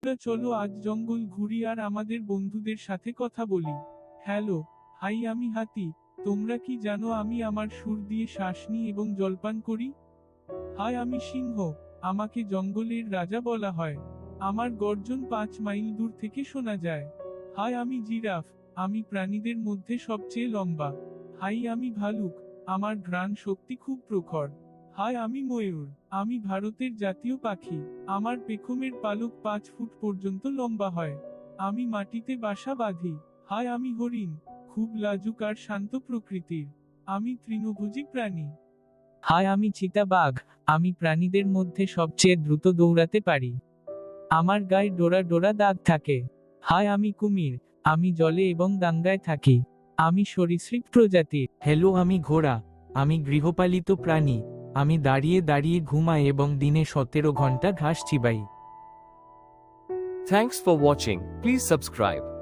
বন্ধুরা, চলো আজ জঙ্গল ঘুরি আর আমাদের বন্ধুদের সাথে কথা বলি। হ্যালো, হাই, আমি হাতি। তোমরা কি জানো আমি আমার সুর দিয়ে শ্বাস নিই এবং জলপান করি? হাই, আমি সিংহ। আমাকে জঙ্গলের রাজা বলা হয়। আমার গর্জন 5 মাইল দূর থেকে শোনা যায়। হাই, আমি জিরাফ। আমি প্রাণীদের মধ্যে সবচেয়ে লম্বা। হাই, আমি ভালুক। আমার ঘ্রাণ শক্তি খুব প্রখর। হাই, আমি ময়ূর। আমি ভারতের জাতীয় পাখি। আমার পেখমের পালক 5 ফুট পর্যন্ত লম্বা হয়। আমি মাটিতে বাসা বাঁধি। হাই, আমি হরিণ। খুব লাজুক আর শান্ত প্রকৃতির। আমি তৃণভোজী প্রাণী। হাই, আমি চিতাবাঘ। আমি প্রাণীদের মধ্যে সবচেয়ে দ্রুত দৌড়াতে পারি। আমার গায়ে ডোরা ডোরা দাগ থাকে। হাই, আমি কুমির। আমি জলে এবং ডাঙ্গায় থাকি। আমি সরীসৃপ প্রজাতির। হ্যালো, আমি ঘোড়া। আমি গৃহপালিত প্রাণী। আমি দাঁড়িয়ে দাঁড়িয়ে ঘুমাই এবং দিনে 17 ঘন্টা ঘাস চিবাই। Thanks for watching. Please subscribe.